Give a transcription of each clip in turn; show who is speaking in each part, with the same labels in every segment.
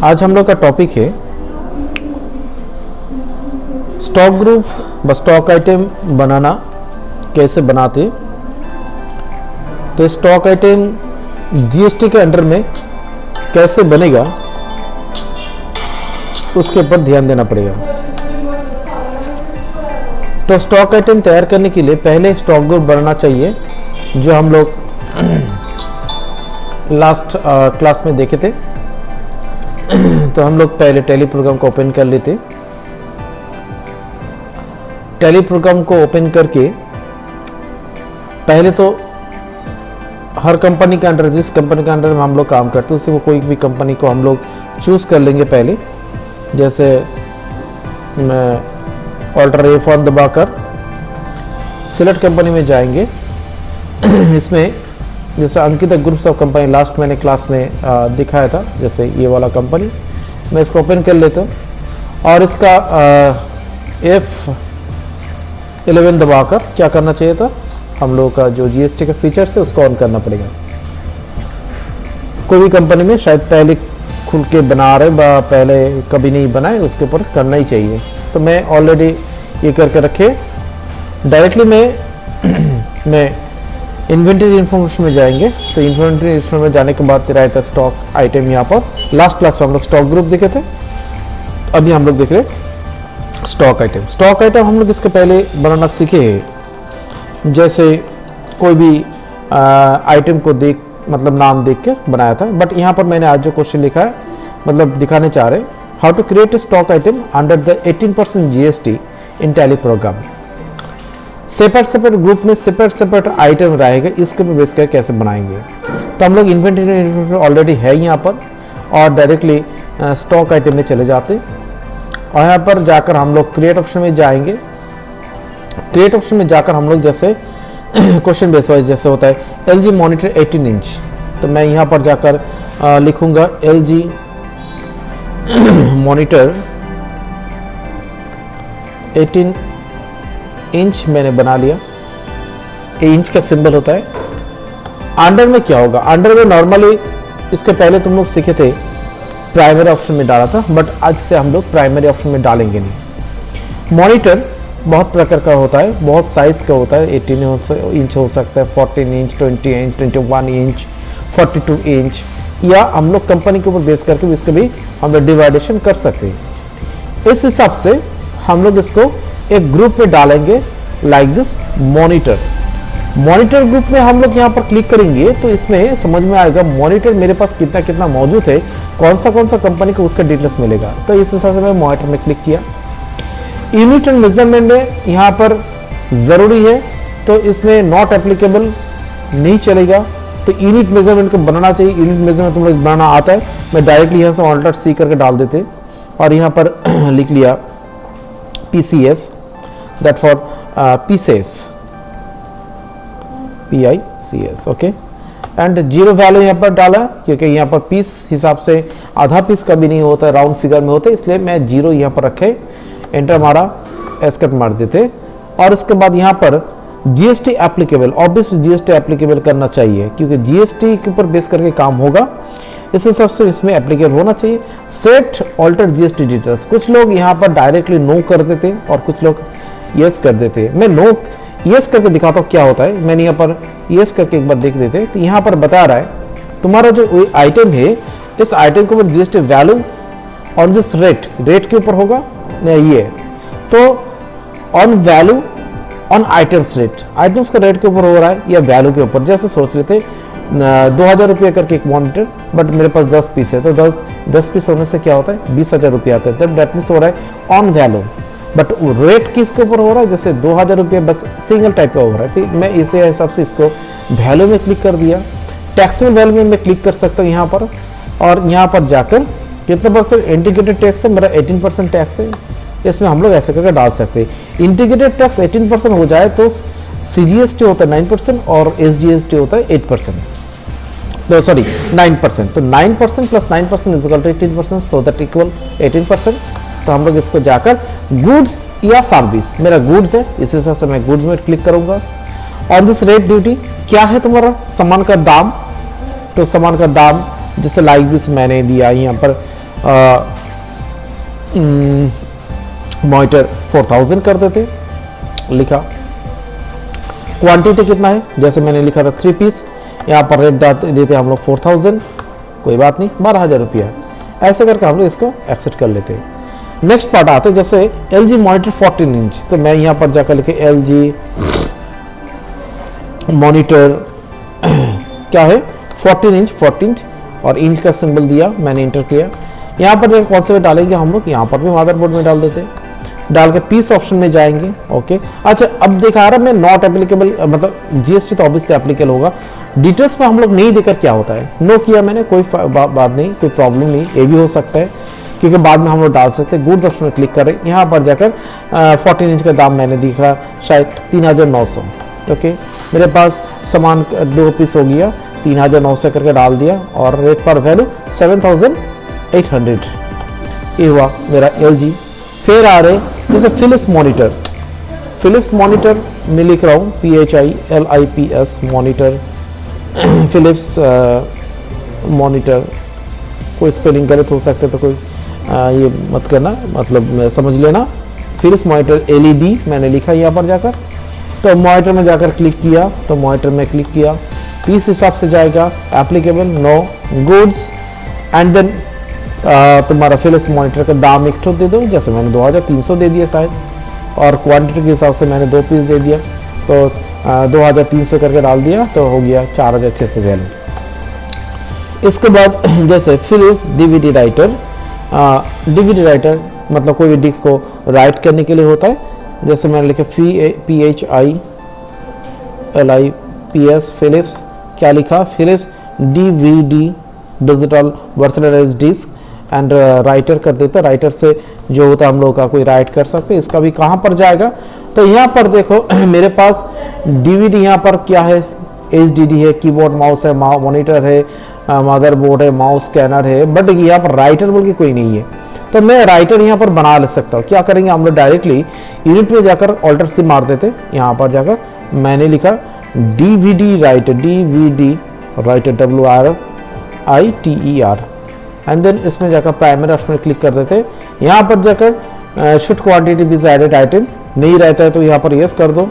Speaker 1: आज हम लोग का टॉपिक है स्टॉक ग्रुप व स्टॉक आइटम बनाना कैसे बनाते। तो स्टॉक आइटम जीएसटी के अंडर में कैसे बनेगा उसके ऊपर ध्यान देना पड़ेगा। तो स्टॉक आइटम तैयार करने के लिए पहले स्टॉक ग्रुप बनाना चाहिए, जो हम लोग लास्ट क्लास में देखे थे। तो हम लोग पहले टैली प्रोग्राम को ओपन कर लेते। टैली प्रोग्राम को ओपन करके पहले तो हर कंपनी के अंडर, जिस कंपनी के अंडर में हम लोग काम करते हैं उसी को कोई भी कंपनी को हम लोग चूज कर लेंगे। पहले जैसे मैं ऑल्टर F1 दबाकर सिलेक्ट कंपनी में जाएंगे। इसमें जैसे Ankita groups of company last मैंने क्लास में दिखाया था, जैसे ये वाला कंपनी मैं इसको ओपन कर लेता हूँ और इसका F11 दबाकर क्या करना चाहिए था, हम लोगों का जो जीएसटी का फीचर्स है उसको ऑन करना पड़ेगा। कोई भी कंपनी में शायद पहले खुल के बना रहे पहले कभी नहीं बनाए, उसके ऊपर करना ही चाहिए। तो मैं ऑलरेडी ये करके रखे। डायरेक्टली मैं इन्वेंटरी इन्फॉर्मेशन में जाएंगे। तो इन्वेंटरी इन्फॉर्मेशन में जाने के बाद तेरा था स्टॉक आइटम। यहाँ पर लास्ट क्लास में हम लोग स्टॉक ग्रुप देखे थे, अभी हम लोग देख रहे स्टॉक आइटम। स्टॉक आइटम हम लोग इसके पहले बनाना सीखे हैं। जैसे कोई भी आइटम को मतलब नाम देख के बनाया था। बट यहाँ पर मैंने आज जो क्वेश्चन लिखा है, मतलब दिखाने चाह रहे, how to create a stock item under the 18% GST in Tally program. Separate group में सेपरेट आइटम रहेगा, इसके पे बेस कर कैसे बनाएंगे। तो हम लोग इन्वेंटरी ऑलरेडी है यहाँ पर और डायरेक्टली स्टॉक आइटम में चले जाते और यहाँ पर जाकर हम लोग क्रिएट ऑप्शन में जाएंगे। क्रिएट ऑप्शन में जाकर हम लोग जैसे क्वेश्चन बेस वाइज जैसे होता है LG मॉनिटर 18 इंच, तो मैं यहाँ पर जाकर लिखूंगा LG मॉनिटर 18 इंच मैंने बना लिया। ये इंच का सिंबल होता है। अंडर में क्या होगा, अंडर में नॉर्मली इसके पहले तुम लोग सीखे थे प्राइमरी ऑप्शन में डाला था, बट आज से हम लोग प्राइमरी ऑप्शन में डालेंगे नहीं। मॉनिटर बहुत प्रकार का होता है, बहुत साइज का होता है। 18 इंच हो सकता है, 14 इंच, 20 इंच, 21 इंच, 42 इंच, या हम लोग कंपनी के ऊपर बेस करके इसके भी हम लोग डिवाइडेशन कर सकते हैं। इस हिसाब से हम लोग इसको एक ग्रुप में डालेंगे like this monitor. Monitor group में हम लोग यहाँ पर क्लिक करेंगे तो इसमें समझ में आएगा मॉनिटर मेरे पास कितना कितना मौजूद है, कौन सा कंपनी को उसका डिटेल्स मिलेगा। तो इस हिसाब से मैं मॉनिटर में क्लिक किया। यूनिट एंड मेजरमेंट में यहाँ पर ज़रूरी है, तो इसमें नॉट एप्लीकेबल नहीं चलेगा। तो यूनिट मेजरमेंट को बनाना चाहिए। यूनिट मेजरमेंट तुम लोग बनाना आता है, मैं डायरेक्टली यहाँ से ऑल्टर C करके डाल देते और यहाँ पर लिख लिया PCS, that for PICS, okay. And zero value यहाँ पर डाला क्योंकि यहाँ पर पीस हिसाब से आधा पीस कभी नहीं होता है, राउंड फिगर में होता है, इसलिए मैं जीरो यहाँ पर रखे। एंटर मारा, एस्केप मार देते और इसके बाद यहाँ पर GST applicable, obviously GST applicable करना चाहिए क्योंकि जीएसटी के ऊपर बेस करके काम होगा। इस हिसाब से इसमें एप्लीकेबल होना चाहिए। सेट ऑल्टर जीएसटी डिटेल्स, कुछ लोग यहाँ पर डायरेक्टली नो कर देते और कुछ लोग यस कर देते। मैं नो यस करके दिखाता हूँ क्या होता है। मैंने यहाँ पर यस करके एक बार देख देते। तो यहाँ पर बता रहा है तुम्हारा जो आइटम है, इस आइटम के ऊपर GST value on this rate के ऊपर होगा। ये तो on value on items rate, items का रेट के ऊपर हो रहा है या वैल्यू के ऊपर। जैसे सोच लेते 2000 रुपये करके एक मॉनिटर, बट मेरे पास 10 पीस है, तो 10 पीस होने से क्या होता है 20,000 रुपये आते हैं। तब डेट मीन्स हो रहा है ऑन वैल्यू, बट रेट किसके ऊपर हो रहा है, जैसे 2000 रुपये बस सिंगल टाइप का हो रहा है। तो मैं इसे हिसाब से इसको वैल्यू में क्लिक कर दिया। टैक्सेबल वैल्यू में मैं क्लिक कर सकता हूँ यहाँ पर, और यहाँ पर जाकर कितना परसेंट इंटीग्रेटेड टैक्स है, मेरा 18% टैक्स है, इसमें हम लोग ऐसे करके डाल सकते हैं। इंटीग्रेटेड टैक्स 18% हो जाए तो CGST होता है 9% और SGST होता है 8%, तो सॉरी 9%। तो 9% plus 9% is equal to 18%, so that equal 18%। तो हम लोग इसको जाकर गुड्स या सर्विस, मेरा गुड्स है, इस हिसाब से मैं गुड्स में क्लिक करूंगा। ऑन दिस रेट ड्यूटी क्या है तुम्हारा सामान का दाम, तो सामान का दाम जैसे लाइक दिस मैंने दिया यहाँ पर मॉनिटर 4000 कर देते, लिखा। क्वांटिटी कितना है, जैसे मैंने लिखा था 3 पीस, यहाँ पर रेट देते हम लोग 4000, कोई बात नहीं, 12,000 रुपया है। ऐसे करके हम लोग इसको एक्सेप्ट कर लेते हैं। नेक्स्ट पार्ट आते हैं, जैसे LG मॉनिटर 14 इंच, तो मैं यहाँ पर जाकर लिखे LG मॉनिटर क्या है 14 इंच और इंच का सिंबल दिया, मैंने इंटर किया। यहाँ पर देखो कौन से में डालेंगे हम लोग, यहाँ पर भी मदरबोर्ड में डाल देते हैं, डाल के पीस ऑप्शन में जाएंगे। ओके, अच्छा अब दिखा रहा मैं नॉट एप्लीकेबल, मतलब GST तो ऑब्वियसली एप्लीकेबल होगा, डिटेल्स में हम लोग नहीं देकर क्या होता है, नो किया मैंने, कोई बात नहीं, कोई प्रॉब्लम नहीं, ये भी हो सकता है क्योंकि बाद में हम लोग डाल सकते हैं। गुड्स ऑप्शन में क्लिक करें, यहाँ पर जाकर 14 इंच का दाम मैंने दिखा शायद 3900। ओके, मेरे पास सामान 2 पीस हो गया, 3900 करके डाल दिया और रेट पर वैल्यू 7800, ये हुआ मेरा LG। फिर आ रहे जैसे फिलिप्स मॉनिटर में लिख रहा हूँ PHILIPS मॉनिटर, फिलिप्स मॉनिटर, कोई स्पेलिंग गलत हो सकता है तो कोई ये मत करना, मतलब समझ लेना। फिलिप्स मॉनिटर LED मैंने लिखा यहाँ पर जाकर, तो मॉनिटर में जाकर क्लिक किया, तो मॉनिटर में क्लिक किया, पीस हिसाब से जाएगा, applicable no, goods, and then तुम्हारा फिलिप्स मॉनिटर का दाम एक ठो दे दो, जैसे मैंने 2300 दे दिया शायद, और क्वांटिटी के हिसाब से मैंने 2 पीस दे दिया, तो 2300 करके डाल दिया, तो हो गया 4600 वैल्यू। इसके बाद जैसे फिलिप्स DVD राइटर मतलब कोई भी डिस्क को राइट करने के लिए होता है, जैसे मैंने लिखा PHILIPS फिलिप्स, क्या लिखा Philips DVD digital versatile disc and writer कर देते, राइटर से जो होता है हम लोग का कोई राइट कर सकते हैं। इसका भी कहाँ पर जाएगा, तो यहाँ पर देखो मेरे पास DVD यहाँ पर क्या है, HDD है, कीबोर्ड माउस है, मॉनिटर है, मदरबोर्ड है, माउस स्कैनर है, बट यहाँ पर राइटर बोल के कोई नहीं है, तो मैं राइटर यहाँ पर बना ले सकता हूँ। क्या करेंगे हम लोग, डायरेक्टली यूनिट में जाकर ऑल्टर सी मार देते, यहाँ पर जाकर मैंने लिखा DVD writer WRITER, and then इसमें जाकर प्राइमरी ऑप्शन में क्लिक कर देते। यहाँ पर जाकर should quantity be added item नहीं रहता है तो यहाँ पर यस कर दो।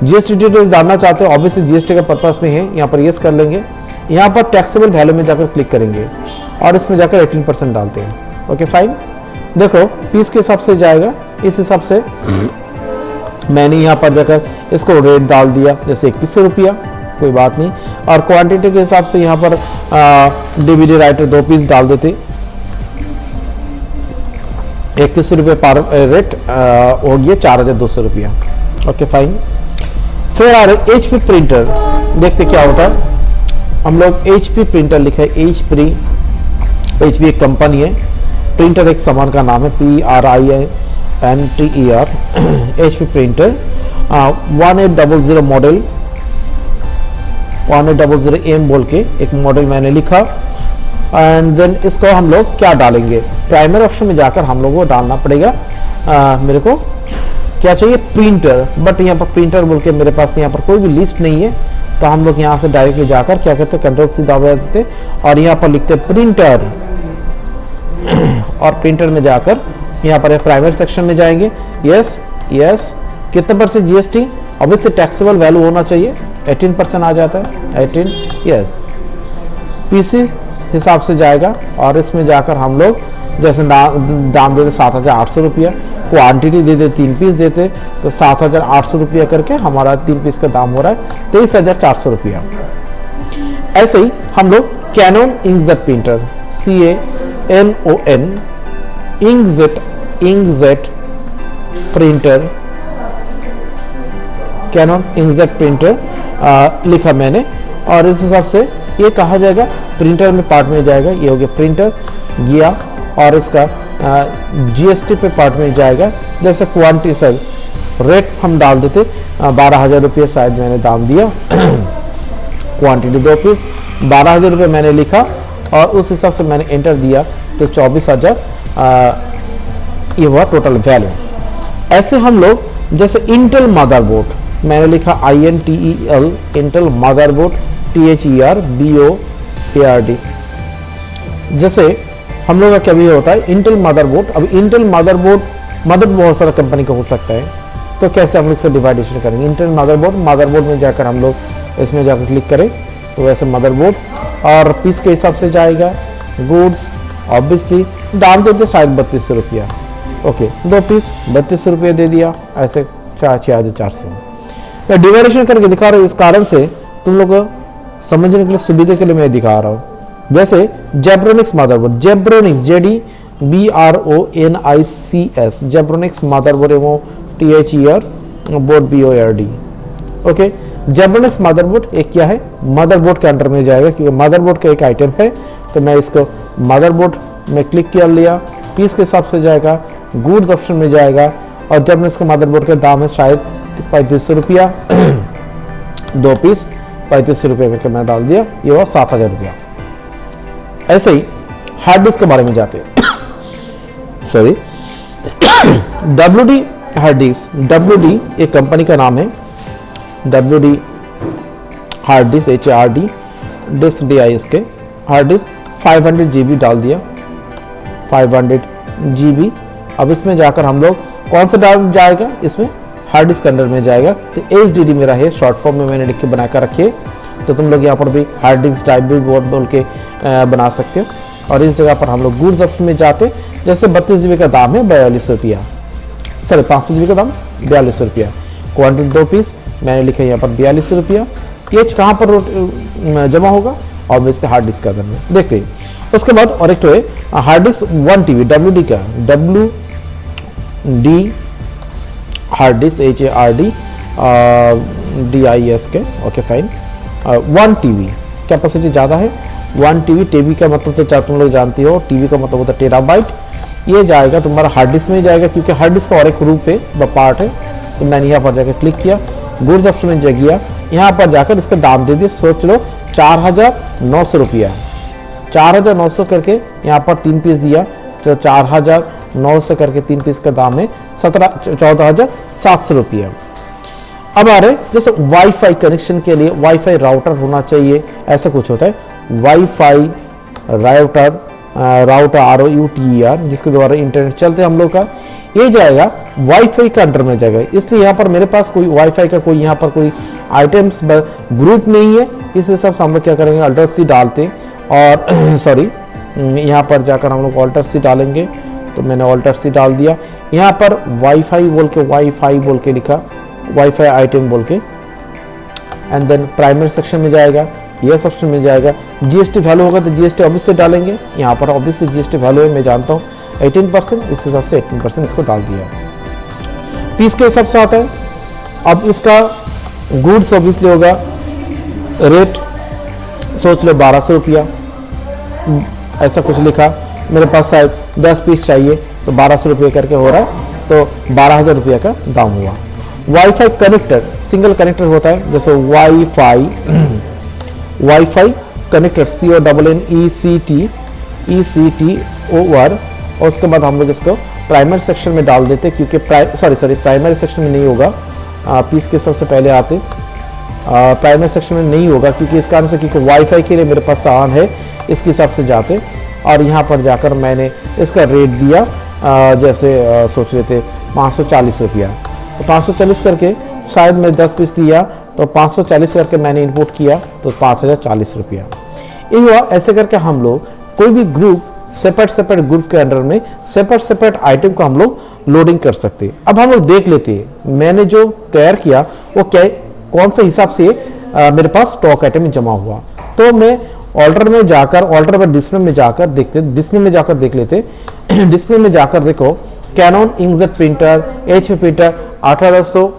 Speaker 1: GST डिटेल्स डालना चाहते हो, ऑब्वियसली GST का पर्पस में है, यहाँ पर यस कर लेंगे। यहाँ पर टैक्सेबल वैल्यू में जाकर क्लिक करेंगे और इसमें जाकर 18% डालते हैं। ओके फाइन, देखो पीस के हिसाब से जाएगा, इस हिसाब से मैंने यहाँ पर जाकर इसको रेट डाल दिया, जैसे 2100 रुपया, कोई बात नहीं, और क्वांटिटी के हिसाब से यहाँ पर DVD राइटर 2 पीस डाल देते, 2100 रुपये पर रेट हो गया 4200 रुपया। ओके फाइन, फिर आ रहे HP प्रिंटर, देखते क्या होता है। हम लोग HP प्रिंटर लिखा है, HP एक कंपनी है, प्रिंटर एक सामान का नाम है, PRINTER HP printer 1800 model, 1800M बोल के एक मॉडल मैंने लिखा। एंड देन इसको हम लोग क्या डालेंगे, प्राइमरी ऑप्शन में जाकर हम लोग को डालना पड़ेगा। मेरे को क्या चाहिए, प्रिंटर, बट यहाँ पर प्रिंटर बोल के मेरे पास यहाँ पर कोई भी लिस्ट नहीं है, तो हम लोग यहाँ से डायरेक्टली जाकर क्या करते हैं, Ctrl+C दबा देते और यहाँ पर लिखते प्रिंटर, और प्रिंटर में जाकर यहाँ पर प्राइमरी सेक्शन में जाएंगे। यस यस, कितने % GST, ऑब्वियसली टैक्सेबल वैल्यू होना चाहिए, 18% आ जाता है, 18, यस। PC हिसाब से जाएगा और इसमें जाकर हम लोग जैसे दाम देते 7800 रुपया, क्वांटिटी देते 3 पीस देते, तो 7800 रुपया करके हमारा 3 पीस का दाम हो रहा है 23400 रुपया। ऐसे ही हम लोग Canon inkjet printer, CANON inkjet printer, Canon inkjet printer लिखा मैंने, और इस हिसाब से ये कहा जाएगा प्रिंटर में पार्ट में जाएगा, ये हो गया प्रिंटर गया, और इसका GST पे पार्ट में जाएगा। जैसे क्वांटिटी सर रेट हम डाल देते 12,000 रुपये शायद मैंने दाम दिया, क्वांटिटी 2 पीस 12,000 रुपये मैंने लिखा, और उस हिसाब से मैंने एंटर दिया, तो 24,000 ये हुआ टोटल वैल्यू। ऐसे हम लोग जैसे इंटेल मदरबोर्ड मैंने लिखा INTEL इंटेल मदरबोर्ड THERBOARD, जैसे हम लोग का क्या भी होता है इंटेल मदरबोर्ड। अब इंटेल मदरबोर्ड बहुत सारा कंपनी का हो सकता है, तो कैसे हम लोग से डिवाइडेशन करेंगे। इंटेल मदरबोर्ड में जाकर हम लोग इसमें जाकर क्लिक करें तो वैसे मदरबोर्ड और पीस के हिसाब से जाएगा। गुड्स ऑब्वियसली दाम देते शायद 3200 रुपया, ओके 2 पीस 3200 रुपया दे दिया, ऐसे 6400। मैं डिवाइडेशन करके दिखा रहा हूँ, इस कारण से तुम लोग को समझने के लिए सुविधा के लिए मैं दिखा रहा हूँ। जैसे Zebronics motherboard, Zebronics JEBRONICS Zebronics motherboard एवं THER board BORD, okay. Zebronics motherboard एक क्या है, मदरबोर्ड के अंडर में जाएगा क्योंकि मदरबोर्ड का एक आइटम है। तो मैं इसको मदरबोर्ड में क्लिक कर लिया, पीस के हिसाब से जाएगा, गुड्स ऑप्शन में जाएगा और जेब्रोनिक्स का मदरबोर्ड का दाम है शायद 3500 रुपया 2 पीस 3500 रुपया करके मैं डाल दिया, ये हुआ 7000 रुपया। ऐसे ही हार्ड डिस्क के बारे में जाते हैं sorry WD hard disk, WD एक कंपनी का नाम है, WD hard disk HARD disk DISK hard disk 500 GB डाल दिया 500 GB। अब इसमें जाकर हम लोग कौन सा डाल जाएगा, इसमें हार्ड डिस्क अंडर में जाएगा। तो HDD मेरा है, शॉर्ट फॉर्म में मैंने लिख के बना कर रखी है। तो तुम लोग यहाँ पर भी हार्ड डिस्क टाइप भी बोल के बना सकते हो। और इस जगह पर हम लोग गुड्स ऑप्शन में जाते, जैसे 32 GB का दाम है 42 रुपया, सॉरी 500 GB का दाम 42 रुपया, क्वांटिटी 2 पीस मैंने लिखा है यहाँ पर 42 रुपया। ये कहाँ पर जमा होगा, ऑब्वियसली हार्ड डिस्क के अंदर में। देखते हैं उसके बाद और एक तो है हार्ड डिस्क 1 TB WD का, WD hard disk HARD DISK, okay fine. 1 TB capacity ज़्यादा है, 1 TB का मतलब तो तुम लोग जानती हो, TB का मतलब होता है टेराबाइट। ये जाएगा तुम्हारा हार्ड डिस्क में जाएगा क्योंकि हार्ड डिस्क का और एक रूप है व पार्ट है। तो मैंने यहाँ पर जाकर क्लिक किया, गुड्स ऑप्शन में गया, यहाँ पर जाकर इसका दाम दे दिया, सोच लो 4900 रुपया, 4900 करके यहाँ पर 3 पीस दिया तो 4900 करके 3 पीस का दाम है 14700 रुपया। अब आ रहे जैसे वाईफाई कनेक्शन के लिए वाईफाई राउटर होना चाहिए, ऐसा कुछ होता है वाईफाई राउटर ROUTER जिसके द्वारा इंटरनेट चलते हैं हम लोग का, ये जाएगा वाईफाई के अंडर में जाएगा। इसलिए यहाँ पर मेरे पास कोई वाईफाई का कोई यहाँ पर कोई आइटम्स ग्रुप नहीं है, इस हिसाब से हम लोग क्या करेंगे Alt+C डालते और सॉरी यहाँ पर जाकर हम लोग Alt+C डालेंगे। तो मैंने Alt+C डाल दिया, यहाँ पर वाईफाई बोल के लिखा, वाईफाई आइटम बोल के, एंड देन प्राइमरी सेक्शन में जाएगा, यस ऑप्शन में जाएगा। GST वैल्यू होगा तो GST ऑब्वियसली डालेंगे, यहाँ पर ऑब्वियसली GST वैल्यू है, मैं जानता हूँ 18%, इस हिसाब से 18% इसको डाल दिया। पीस के हिसाब से आता है। अब इसका गुड्स ऑब्वियसली होगा, रेट सोच लो 1200 रुपया, ऐसा कुछ लिखा, मेरे पास शायद 10 पीस चाहिए तो 1200 रुपये करके हो रहा है, तो 12000 रुपया का दाम हुआ। वाईफाई कनेक्टर सिंगल कनेक्टर होता है, जैसे वाईफाई कनेक्टर CONNECT ओवर, और उसके बाद हम लोग इसको प्राइमरी सेक्शन में डाल देते क्योंकि प्राइमरी सेक्शन में नहीं होगा, पीस के सबसे पहले आते, प्राइमरी सेक्शन में नहीं होगा क्योंकि इस कारण से क्योंकि वाईफाई के लिए मेरे पास सामान है, इसके हिसाब से जाते। और यहाँ पर जाकर मैंने इसका रेट दिया, जैसे सोच रहे थे 540 रुपया, तो 540 करके शायद मैं 10 पीस लिया तो 540 करके मैंने इनपुट किया तो 5040 रुपया। ये हुआ। ऐसे करके हम लोग कोई भी ग्रुप सेपरेट ग्रुप के अंडर में सेपरेट आइटम को हम लोग लोडिंग कर सकते हैं। अब हम लोग देख लेते हैं मैंने जो तैयार किया वो क्या कौन से हिसाब से मेरे पास स्टॉक आइटम में जमा हुआ। तो मैं ऑल्टर में जाकर डिस्प्ले में जाकर देख लेते। डिस्प्ले में जाकर देखो Canon inkjet printer, HP printer 1800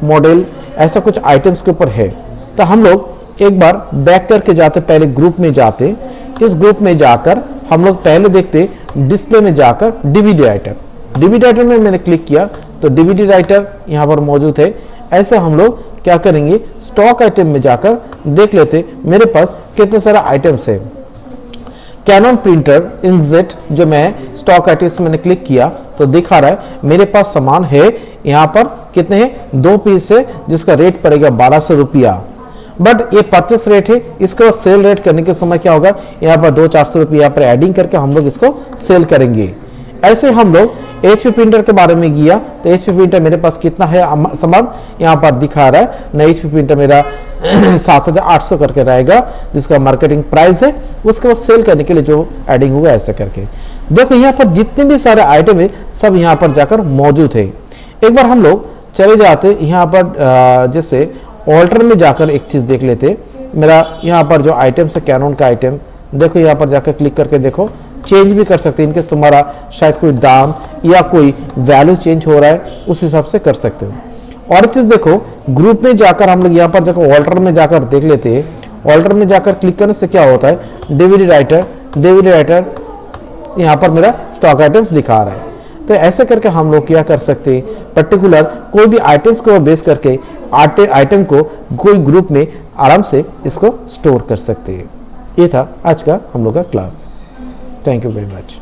Speaker 1: model, ऐसा कुछ आइटम्स के ऊपर है। तो हम लोग एक बार बैक करके जाते, पहले ग्रुप में जाते, इस ग्रुप में जाकर हम लोग पहले देखते डिस्प्ले में जाकर DVD राइटर में मैंने क्लिक किया तो DVD राइटर यहाँ पर मौजूद है। ऐसे हम लोग क्या करेंगे स्टॉक आइटम में जाकर देख लेते मेरे पास कितने सारे आइटम्स है। कैनन प्रिंटर इंकजेट जो मैं स्टॉक आइटम्स मैंने क्लिक किया तो दिखा रहा है मेरे पास सामान है, यहाँ पर कितने हैं 2 पीस है जिसका रेट पड़ेगा 1200 रुपया। बट ये परचेस रेट है, इसके बाद सेल रेट करने के समय क्या होगा, यहाँ पर 200-400 रुपये यहाँ पर एडिंग करके हम लोग इसको सेल करेंगे। ऐसे हम लोग HP प्रिंटर के बारे में किया, तो HP प्रिंटर मेरे पास कितना है सामान यहाँ पर दिखा रहा है ना, HP प्रिंटर मेरा 7,800 करके रहेगा जिसका मार्केटिंग प्राइस है, उसके बाद सेल करने के लिए जो एडिंग होगा ऐसा करके। देखो यहाँ पर जितने भी सारे आइटम है सब यहाँ पर जाकर मौजूद है। एक बार हम लोग चले जाते यहाँ पर जैसे ऑल्टर में जाकर एक चीज़ देख लेते, मेरा यहाँ पर जो आइटम है कैनन का आइटम, देखो यहाँ पर जाकर क्लिक करके देखो, चेंज भी कर सकते हैं इनकेस तुम्हारा शायद कोई दाम या कोई वैल्यू चेंज हो रहा है उस हिसाब से कर सकते हो। और चीज़ देखो ग्रुप में जाकर हम लोग यहाँ पर जाकर ऑल्टर में जाकर देख लेते हैं। ऑल्टर में जाकर क्लिक करने से क्या होता है, डीवीडी राइटर यहाँ पर मेरा स्टॉक आइटम्स दिखा रहा है। तो ऐसे करके हम लोग क्या कर सकते हैं, पर्टिकुलर कोई भी आइटम्स को बेस करके आइटम को कोई ग्रुप में आराम से इसको स्टोर कर सकते हैं। ये था आज का हम लोग का class. Thank you very much.